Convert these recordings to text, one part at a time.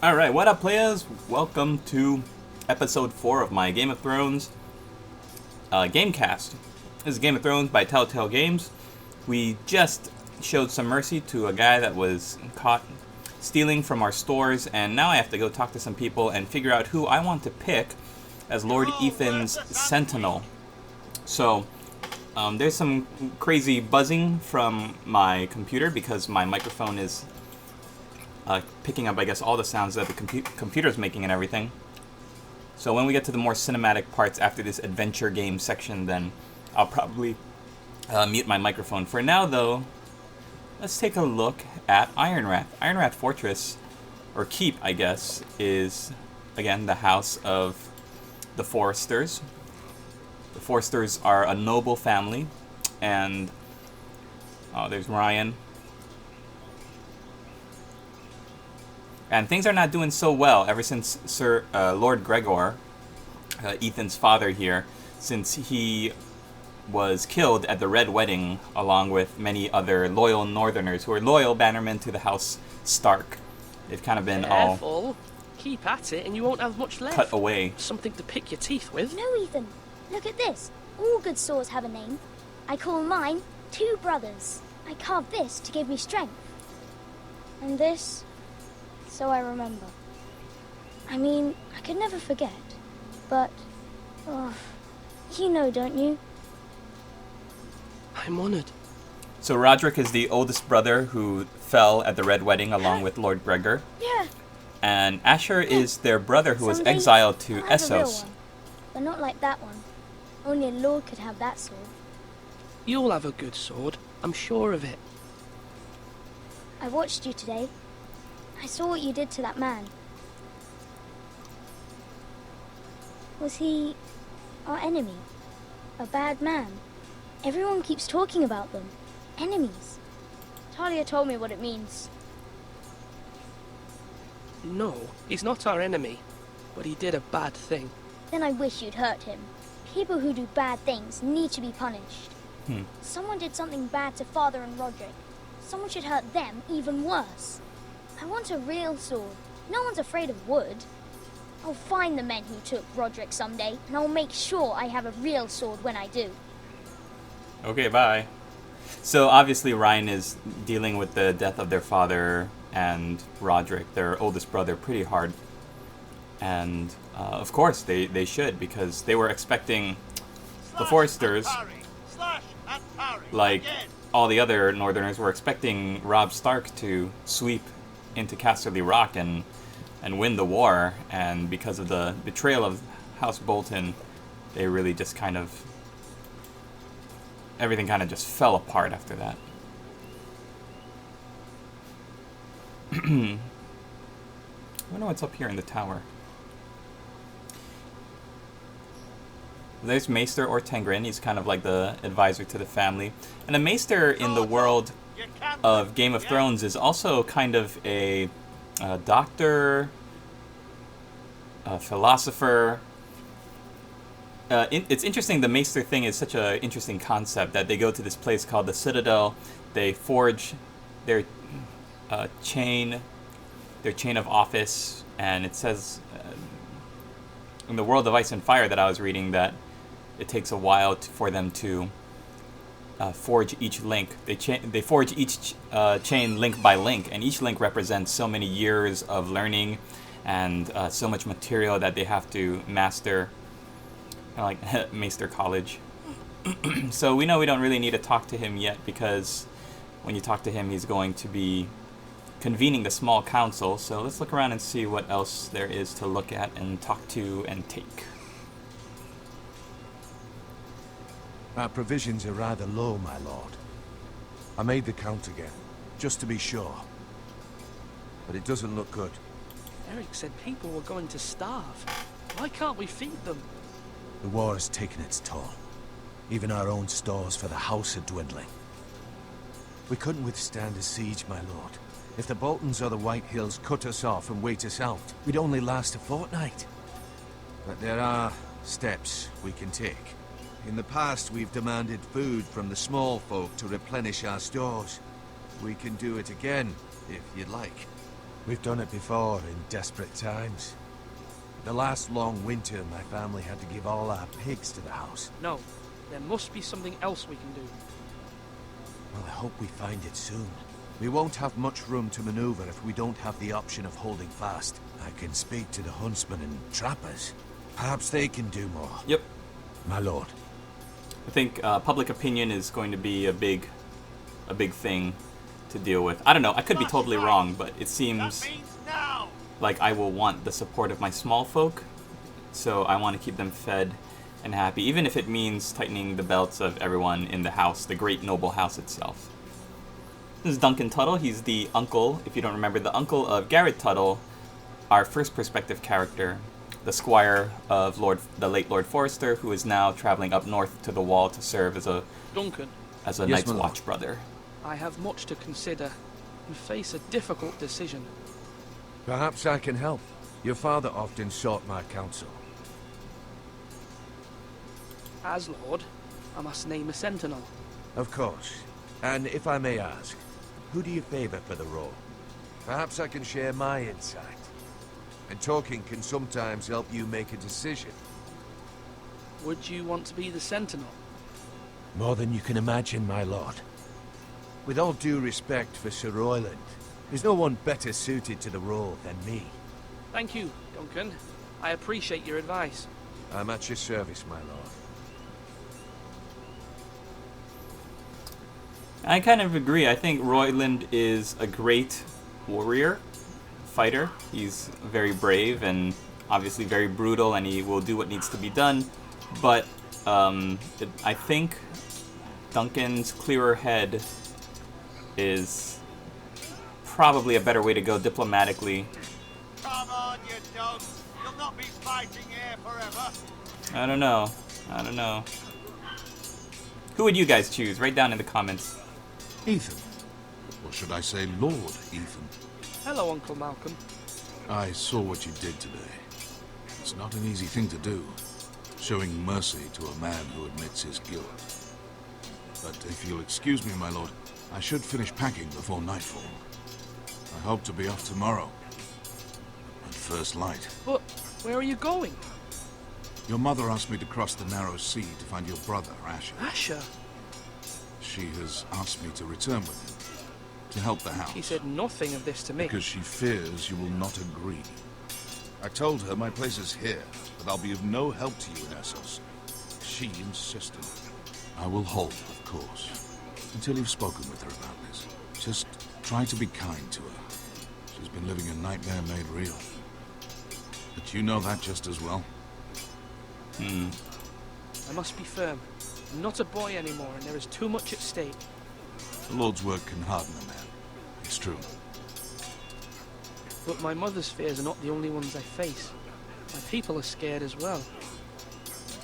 Alright, what up, players? Welcome to episode 4 of my Game of Thrones Gamecast. This is Game of Thrones by Telltale Games. We just showed some mercy to a guy that was caught stealing from our stores, and now I have to go talk to some people and figure out who I want to pick as Lord Ethan's Sentinel. So, there's some crazy buzzing from my computer because my microphone is picking up, I guess, all the sounds that the computer's making and everything. So when we get to the more cinematic parts after this adventure game section, then I'll probably mute my microphone. For now, though, let's take a look at Ironrath. Ironrath Fortress, or Keep, I guess, is, again, the house of the Foresters. The Foresters are a noble family, and there's Ryan. And things are not doing so well ever since Lord Gregor, Ethan's father here, since he was killed at the Red Wedding along with many other loyal Northerners who are loyal bannermen to the House Stark. They've kind of been all keep at it and you won't have much left. Cut away. Something to pick your teeth with. No, Ethan. Look at this. All good swords have a name. I call mine Two Brothers. I carved this to give me strength. And this, so I remember. I mean, I could never forget. But, you know, don't you? I'm honored. So Roderick is the oldest brother who fell at the Red Wedding along with Lord Gregor. Yeah. And Asher is their brother who was Someday exiled to I'll have a real Essos. one, but not like that one. Only a lord could have that sword. You'll have a good sword. I'm sure of it. I watched you today. I saw what you did to that man. Was he our enemy? A bad man? Everyone keeps talking about them. Enemies. Talia told me what it means. No, he's not our enemy. But he did a bad thing. Then I wish you'd hurt him. People who do bad things need to be punished. Someone did something bad to Father and Roderick. Someone should hurt them even worse. I want a real sword. No one's afraid of wood. I'll find the men who took Roderick someday, and I'll make sure I have a real sword when I do. Okay, bye. So obviously Ryan is dealing with the death of their father and Roderick, their oldest brother, pretty hard. And of course they should, because they were expecting the Foresters, like all the other Northerners, were expecting Robb Stark to sweep into Casterly Rock and win the war. And because of the betrayal of House Bolton, they really just kind of... everything kind of just fell apart after that. I wonder what's up here in the tower. There's Maester Ortengrin. He's kind of like the advisor to the family. And a Maester in the world of Game of Thrones is also kind of a doctor, a philosopher. It's interesting, the Maester thing is such an interesting concept that they go to this place called the Citadel. They forge their chain of office, and it says in the World of Ice and Fire that I was reading that it takes a while for them to forge each link. They forge each chain link by link, and each link represents so many years of learning and so much material that they have to master, kind of like Maester College. So we know we don't really need to talk to him yet, because when you talk to him, he's going to be convening the small council. So let's look around and see what else there is to look at and talk to and take. Our provisions are rather low, my lord. I made the count again, just to be sure. But it doesn't look good. Eric said people were going to starve. Why can't we feed them? The war has taken its toll. Even our own stores for the house are dwindling. We couldn't withstand a siege, my lord. If the Boltons or the White Hills cut us off and wait us out, we'd only last a fortnight. But there are steps we can take. In the past, we've demanded food from the small folk to replenish our stores. We can do it again, if you'd like. We've done it before in desperate times. The last long winter, my family had to give all our pigs to the house. No, there must be something else we can do. Well, I hope we find it soon. We won't have much room to maneuver if we don't have the option of holding fast. I can speak to the huntsmen and trappers. Perhaps they can do more. Yep. My lord. I think public opinion is going to be a big thing to deal with. I don't know. I could be totally wrong, but it seems like I will want the support of my small folk. So I want to keep them fed and happy, even if it means tightening the belts of everyone in the house, the great noble house itself. This is Duncan Tuttle. He's the uncle, if you don't remember, the uncle of Garrett Tuttle, our first perspective character, the squire of the late Lord Forrester, who is now traveling up north to the Wall to serve as a Duncan, Night's Watch brother. I have much to consider and face a difficult decision. Perhaps I can help. Your father often sought my counsel. As Lord, I must name a sentinel. Of course. And if I may ask, who do you favor for the role? Perhaps I can share my insight. And talking can sometimes help you make a decision. Would you want to be the sentinel? More than you can imagine, my lord. With all due respect for Sir Royland, there's no one better suited to the role than me. Thank you, Duncan. I appreciate your advice. I'm at your service, my lord. I kind of agree. I think Royland is a great warrior, fighter. He's very brave and obviously very brutal, and he will do what needs to be done. But I think Duncan's clearer head is probably a better way to go diplomatically. Come on, you dogs. You'll not be fighting here forever. I don't know. Who would you guys choose? Write down in the comments. Ethan. Or should I say Lord Ethan? Hello, Uncle Malcolm. I saw what you did today. It's not an easy thing to do, showing mercy to a man who admits his guilt. But if you'll excuse me, my lord, I should finish packing before nightfall. I hope to be off tomorrow. At first light. But where are you going? Your mother asked me to cross the narrow sea to find your brother, Asher. Asher? She has asked me to return with him, to help the house. She said nothing of this to me. Because she fears you will not agree. I told her my place is here, but I'll be of no help to you in Essos. She insisted. I will hold, of course, until you've spoken with her about this. Just try to be kind to her. She's been living a nightmare made real. But you know that just as well. I must be firm. I'm not a boy anymore, and there is too much at stake. The Lord's work can harden a man. It's true. But my mother's fears are not the only ones I face. My people are scared as well.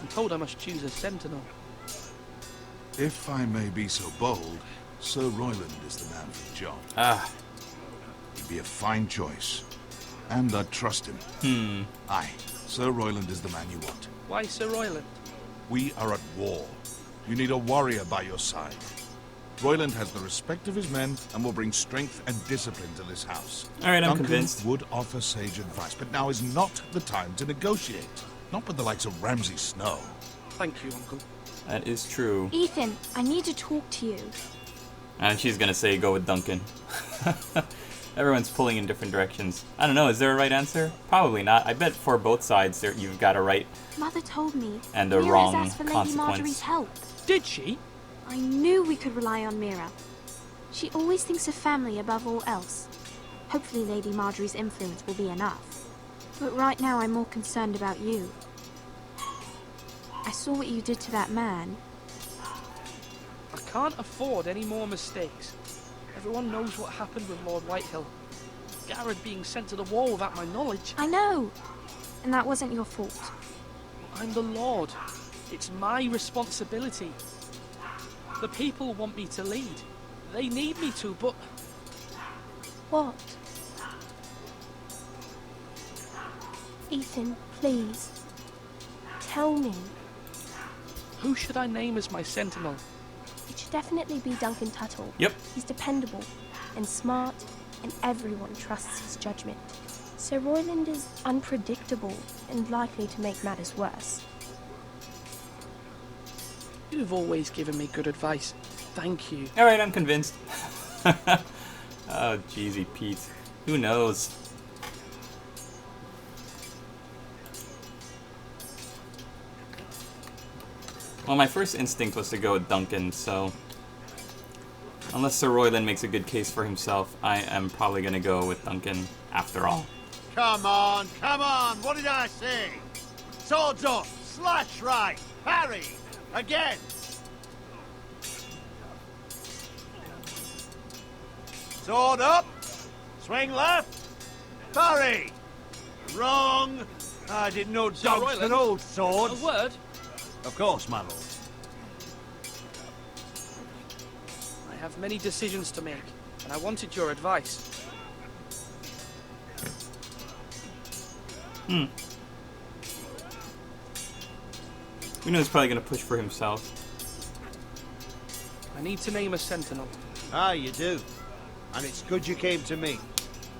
I'm told I must choose a sentinel. If I may be so bold, Sir Royland is the man for the job. Ah. He'd be a fine choice. And I'd trust him. Aye, Sir Royland is the man you want. Why Sir Royland? We are at war. You need a warrior by your side. Royland has the respect of his men and will bring strength and discipline to this house. All right, I'm Duncan convinced. would offer sage advice, but now is not the time to negotiate. Not with the likes of Ramsay Snow. Thank you, Uncle. That is true. Ethan, I need to talk to you. And she's gonna say go with Duncan. Everyone's pulling in different directions. I don't know, is there a right answer? Probably not. I bet for both sides you've got a right Mother told me and a Mira's wrong asked for Lady consequence. Marjorie's help. Did she? I knew we could rely on Mira. She always thinks of family above all else. Hopefully Lady Marjorie's influence will be enough. But right now I'm more concerned about you. I saw what you did to that man. I can't afford any more mistakes. Everyone knows what happened with Lord Whitehill. Garrett being sent to the wall without my knowledge. I know. And that wasn't your fault. I'm the Lord. It's my responsibility. The people want me to lead. They need me to, but... What? Ethan, please. Tell me. Who should I name as my sentinel? It should definitely be Duncan Tuttle. Yep. He's dependable and smart and everyone trusts his judgment. Sir Royland is unpredictable and likely to make matters worse. You've always given me good advice. Thank you. Alright, I'm convinced. Oh, jeezy Pete. Who knows? Well, my first instinct was to go with Duncan, so... Unless Sir Royland makes a good case for himself, I am probably going to go with Duncan after all. Come on, come on! What did I say? Swords up! Slash right! Parry! Again! Sword up! Swing left! Parry! Wrong! I didn't know Sir dogs Royland, could hold swords. A word? Of course, my lord. I have many decisions to make, and I wanted your advice. We know he's probably going to push for himself. I need to name a sentinel. Ah, you do. And it's good you came to me.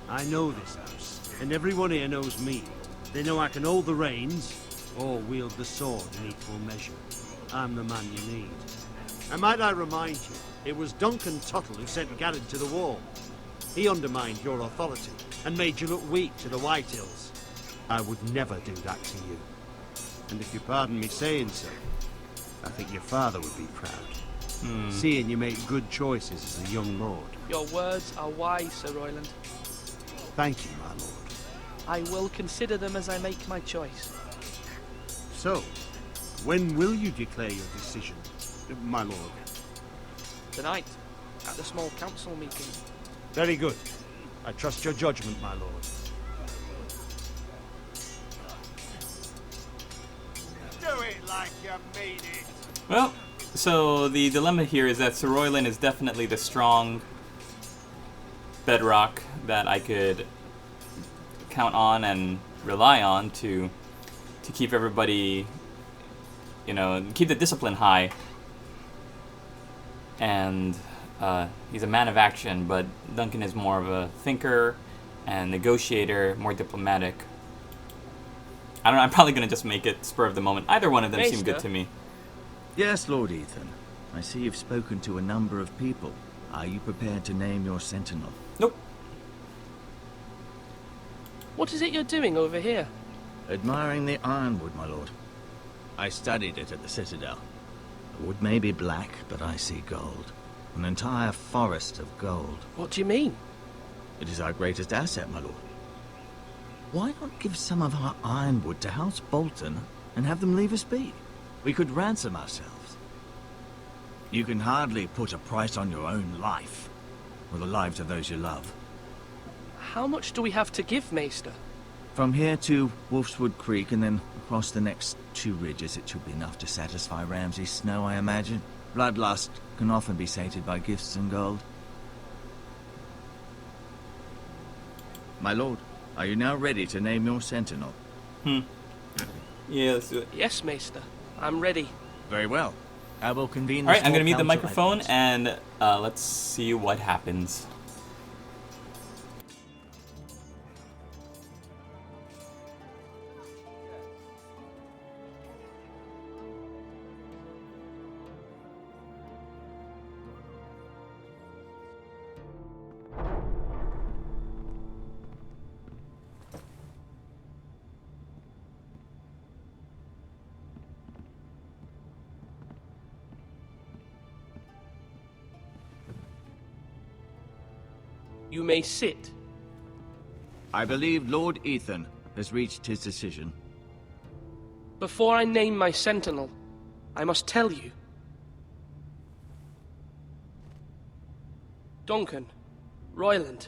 I know this house, and everyone here knows me. They know I can hold the reins, or wield the sword in equal measure. I'm the man you need. And might I remind you, it was Duncan Tuttle who sent Garrett to the wall. He undermined your authority, and made you look weak to the Whitehills. I would never do that to you. And if you pardon me saying so, I think your father would be proud. Seeing you make good choices as a young lord. Your words are wise, Sir Royland. Thank you, my lord. I will consider them as I make my choice. So, when will you declare your decision, my lord? Tonight, at the small council meeting. Very good. I trust your judgment, my lord. Do it like you mean it. Well, so the dilemma here is that Sir Royland is definitely the strong bedrock that I could count on and rely on to keep everybody, you know, keep the discipline high. And he's a man of action, but Duncan is more of a thinker and negotiator, more diplomatic. I don't know, I'm probably going to just make it spur of the moment. Either one of them seem good to me. Yes, Lord Ethan. I see you've spoken to a number of people. Are you prepared to name your sentinel? Nope. What is it you're doing over here? Admiring the ironwood, my lord. I studied it at the Citadel. The wood may be black, but I see gold. An entire forest of gold. What do you mean? It is our greatest asset, my lord. Why not give some of our ironwood to House Bolton and have them leave us be? We could ransom ourselves. You can hardly put a price on your own life, or the lives of those you love. How much do we have to give, Maester? From here to Wolfswood Creek and then across the next 2 ridges, it should be enough to satisfy Ramsay Snow, I imagine. Bloodlust can often be sated by gifts and gold. My lord, are you now ready to name your sentinel? Yeah, let's do it. Yes, Maester. I'm ready. Very well. I will convene the Alright, I'm small going to mute the council at microphone once. and let's see what happens. You may sit. I believe Lord Ethan has reached his decision. Before I name my sentinel, I must tell you. Duncan, Royland,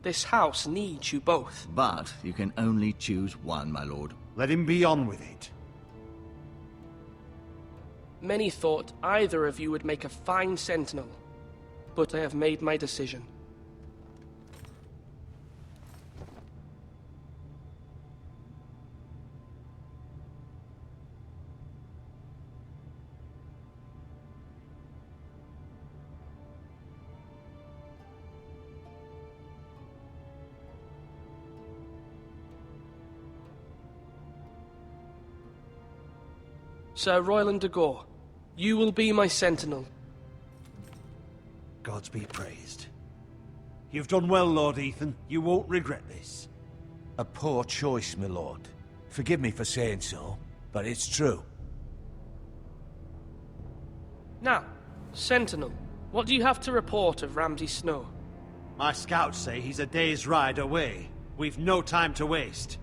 this house needs you both. But you can only choose one, my lord. Let him be on with it. Many thought either of you would make a fine sentinel, but I have made my decision. Sir Royland de Gore, you will be my sentinel. Gods be praised. You've done well, Lord Ethan. You won't regret this. A poor choice, my lord. Forgive me for saying so, but it's true. Now, Sentinel, what do you have to report of Ramsay Snow? My scouts say he's a day's ride away. We've no time to waste.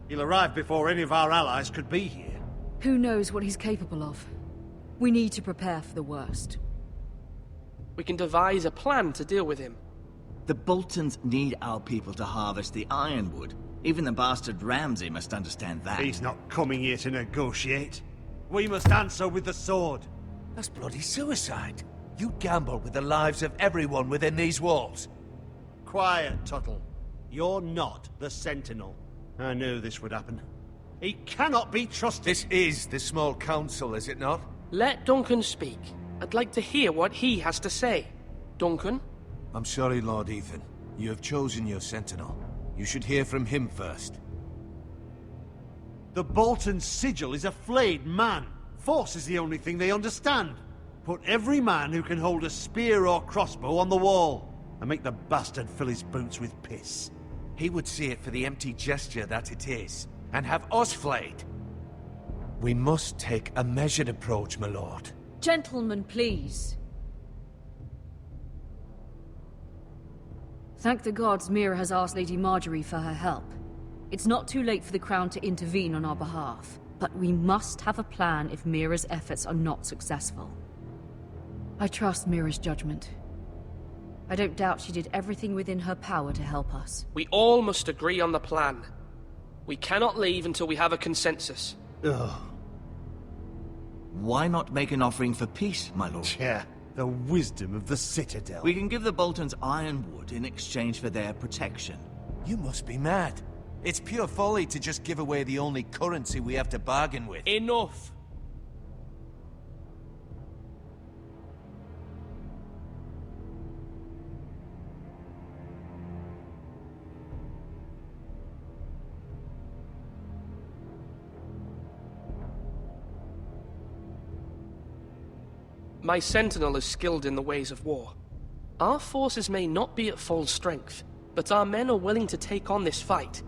He'll arrive before any of our allies could be here. Who knows what he's capable of? We need to prepare for the worst. We can devise a plan to deal with him. The Boltons need our people to harvest the ironwood. Even the bastard Ramsay must understand that. He's not coming here to negotiate. We must answer with the sword. That's bloody suicide. You gamble with the lives of everyone within these walls. Quiet, Tuttle. You're not the Sentinel. I knew this would happen. He cannot be trusted. This is the small council, is it not? Let Duncan speak. I'd like to hear what he has to say. Duncan? I'm sorry, Lord Ethan. You have chosen your sentinel. You should hear from him first. The Bolton sigil is a flayed man. Force is the only thing they understand. Put every man who can hold a spear or crossbow on the wall, and make the bastard fill his boots with piss. He would see it for the empty gesture that it is, and have us flayed. We must take a measured approach, my lord. Gentlemen, please. Thank the gods Mira has asked Lady Marjorie for her help. It's not too late for the Crown to intervene on our behalf, but we must have a plan if Mira's efforts are not successful. I trust Mira's judgment. I don't doubt she did everything within her power to help us. We all must agree on the plan. We cannot leave until we have a consensus. Ugh. Why not make an offering for peace, my lord? Yeah, the wisdom of the Citadel. We can give the Boltons ironwood in exchange for their protection. You must be mad. It's pure folly to just give away the only currency we have to bargain with. Enough! My sentinel is skilled in the ways of war. Our forces may not be at full strength, but our men are willing to take on this fight.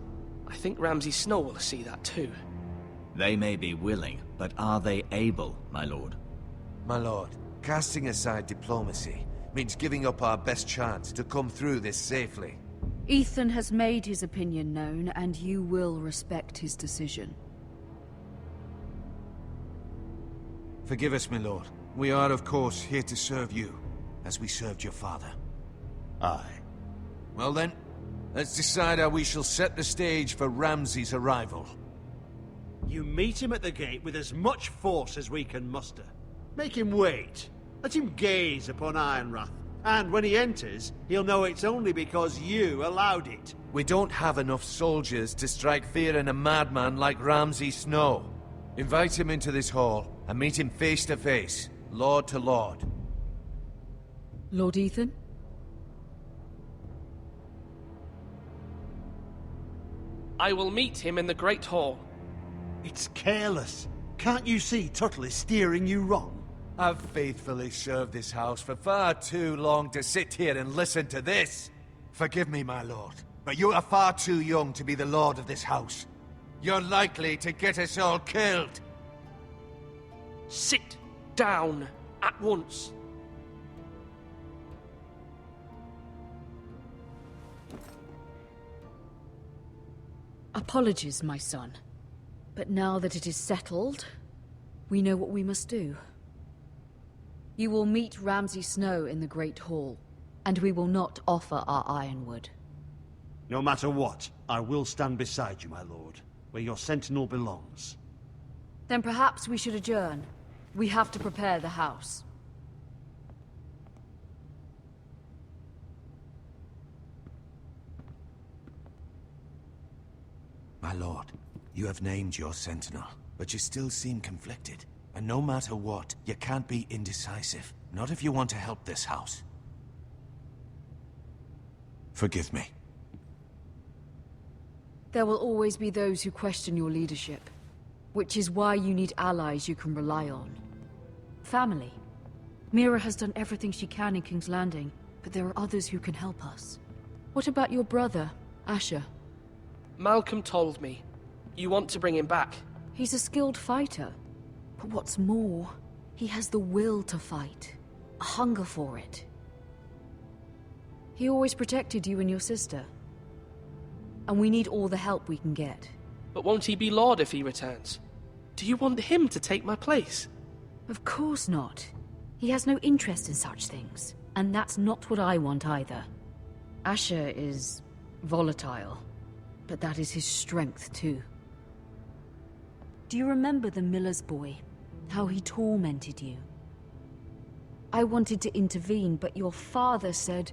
I think Ramsay Snow will see that too. They may be willing, but are they able, my lord? My lord, casting aside diplomacy means giving up our best chance to come through this safely. Ethan has made his opinion known, and you will respect his decision. Forgive us, my lord. We are, of course, here to serve you, as we served your father. Aye. Well then, let's decide how we shall set the stage for Ramsay's arrival. You meet him at the gate with as much force as we can muster. Make him wait. Let him gaze upon Ironrath. And when he enters, he'll know it's only because you allowed it. We don't have enough soldiers to strike fear in a madman like Ramsay Snow. Invite him into this hall, and meet him face to face, lord to lord. Lord Ethan? I will meet him in the Great Hall. It's careless. Can't you see Tuttle is steering you wrong? I've faithfully served this house for far too long to sit here and listen to this. Forgive me, my lord, but you are far too young to be the lord of this house. You're likely to get us all killed. Sit down at once. Apologies, my son. But now that it is settled, we know what we must do. You will meet Ramsay Snow in the Great Hall, and we will not offer our ironwood. No matter what, I will stand beside you, my lord, where your sentinel belongs. Then perhaps we should adjourn. We have to prepare the house. My lord, you have named your sentinel, but you still seem conflicted. And no matter what, you can't be indecisive. Not if you want to help this house. Forgive me. There will always be those who question your leadership. Which is why you need allies you can rely on. Family. Mira has done everything she can in King's Landing, but there are others who can help us. What about your brother, Asher? Malcolm told me. You want to bring him back? He's a skilled fighter. But what's more, he has the will to fight. A hunger for it. He always protected you and your sister. And we need all the help we can get. But won't he be Lord if he returns? Do you want him to take my place? Of course not. He has no interest in such things. And that's not what I want either. Asher is volatile. But that is his strength too. Do you remember the miller's boy? How he tormented you? I wanted to intervene, but your father said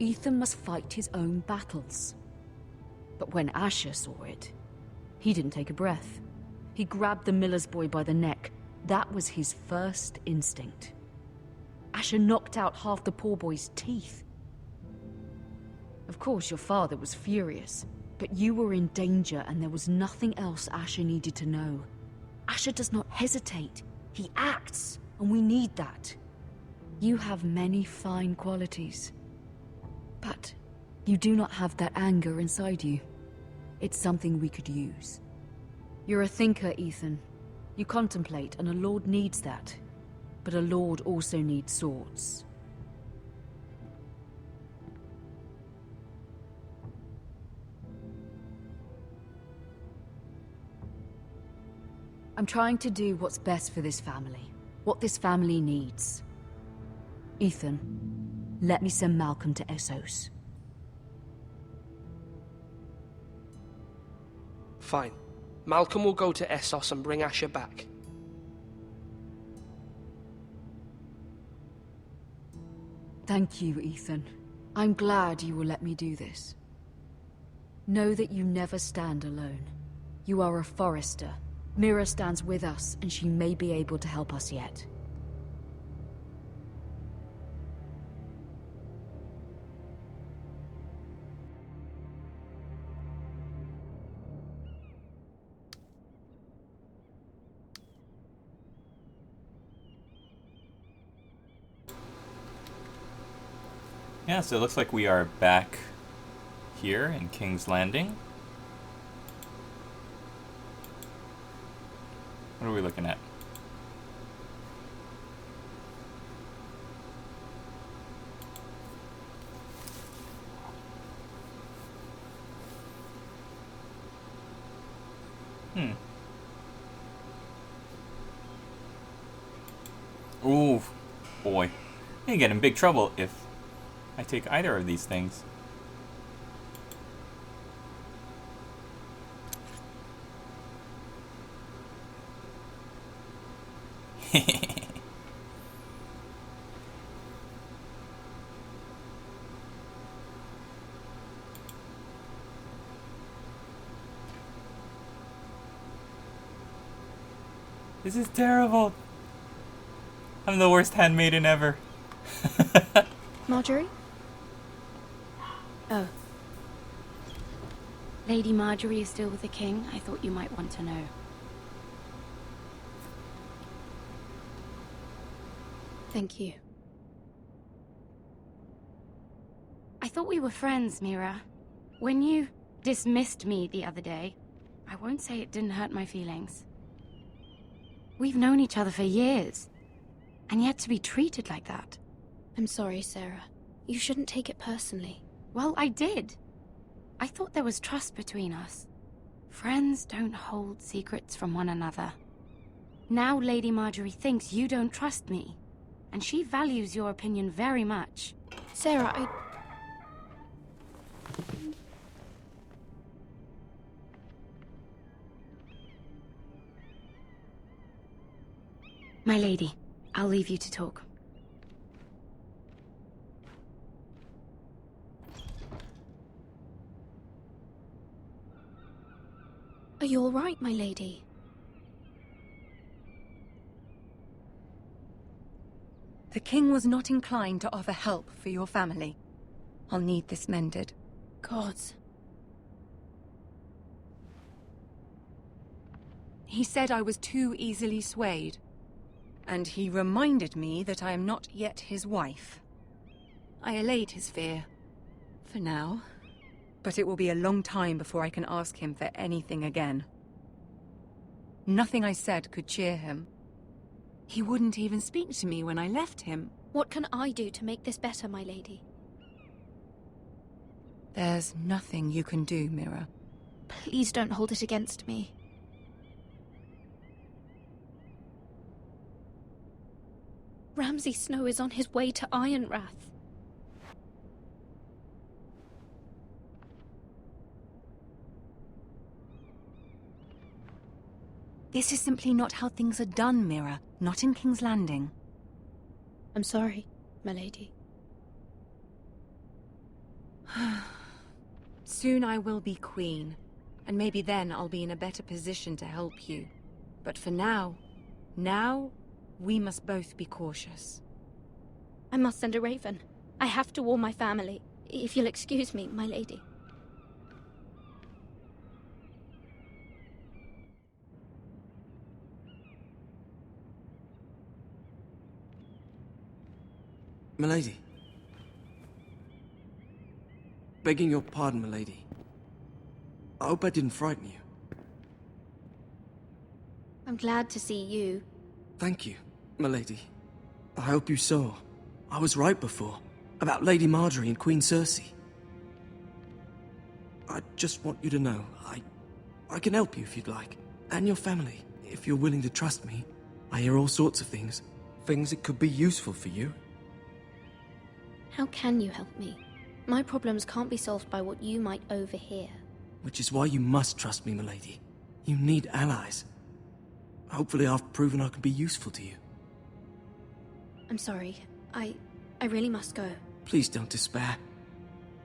Ethan must fight his own battles. But when Asher saw it, he didn't take a breath. He grabbed the miller's boy by the neck. That was his first instinct. Asher knocked out half the poor boy's teeth. Of course, your father was furious, but you were in danger and there was nothing else Asher needed to know. Asher does not hesitate. He acts, and we need that. You have many fine qualities. But you do not have that anger inside you. It's something we could use. You're a thinker, Ethan. You contemplate, and a lord needs that. But a lord also needs swords. I'm trying to do what's best for this family. What this family needs. Ethan, let me send Malcolm to Essos. Fine. Malcolm will go to Essos and bring Asher back. Thank you, Ethan. I'm glad you will let me do this. Know that you never stand alone. You are a Forester. Mira stands with us, and she may be able to help us yet. Yeah, so it looks like we are back here in King's Landing. What are we looking at? Ooh, boy. I'm gonna get in big trouble if I take either of these things. This is terrible. I'm the worst handmaiden ever. Marjorie? Oh. Lady Marjorie is still with the king. I thought you might want to know. Thank you. I thought we were friends, Mira. When you dismissed me the other day, I won't say it didn't hurt my feelings. We've known each other for years, and yet to be treated like that. I'm sorry, Sarah. You shouldn't take it personally. Well, I did. I thought there was trust between us. Friends don't hold secrets from one another. Now Lady Marjorie thinks you don't trust me, and she values your opinion very much. Sarah, My lady, I'll leave you to talk. Are you all right, my lady? The king was not inclined to offer help for your family. I'll need this mended. Gods. He said I was too easily swayed. And he reminded me that I am not yet his wife. I allayed his fear. For now. But it will be a long time before I can ask him for anything again. Nothing I said could cheer him. He wouldn't even speak to me when I left him. What can I do to make this better, my lady? There's nothing you can do, Mira. Please don't hold it against me. Ramsay Snow is on his way to Ironrath. This is simply not how things are done, Mira. Not in King's Landing. I'm sorry, my lady. Soon I will be queen, and maybe then I'll be in a better position to help you. But for now, we must both be cautious. I must send a raven. I have to warn my family. If you'll excuse me, my lady. Milady. Begging your pardon, milady. I hope I didn't frighten you. I'm glad to see you. Thank you, milady. I hope you saw. I was right before. About Lady Marjorie and Queen Cersei. I just want you to know, I can help you if you'd like. And your family, if you're willing to trust me. I hear all sorts of things. Things that could be useful for you. How can you help me? My problems can't be solved by what you might overhear. Which is why you must trust me, milady. You need allies. Hopefully I've proven I can be useful to you. I'm sorry. I really must go. Please don't despair.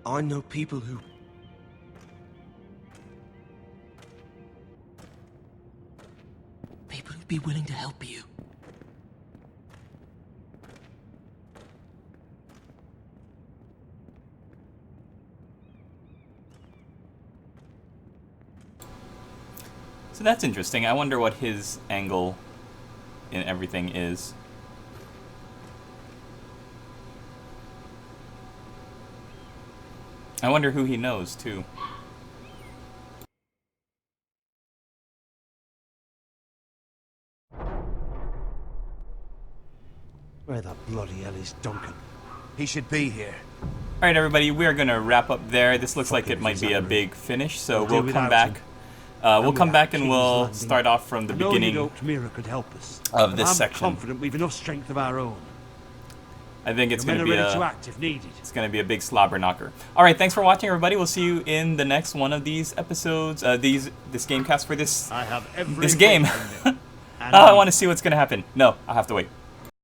I know people who... People who'd be willing to help you. So that's interesting. I wonder what his angle in everything is. I wonder who he knows, too. Where the bloody hell is Duncan? He should be here. Alright, everybody, we're going to wrap up there. This looks like it might be a big finish, so we'll come back. We'll come back and we'll start off from the beginning could help us. of this I'm section. confident we've enough strength of our own. I think it's going to be ready to act if needed. It's going to be a big slobber knocker. All right, thanks for watching, everybody. We'll see you in the next one of these episodes. This gamecast for this I have every this game. faith in it. Oh, I want to see what's going to happen. No, I'll have to wait.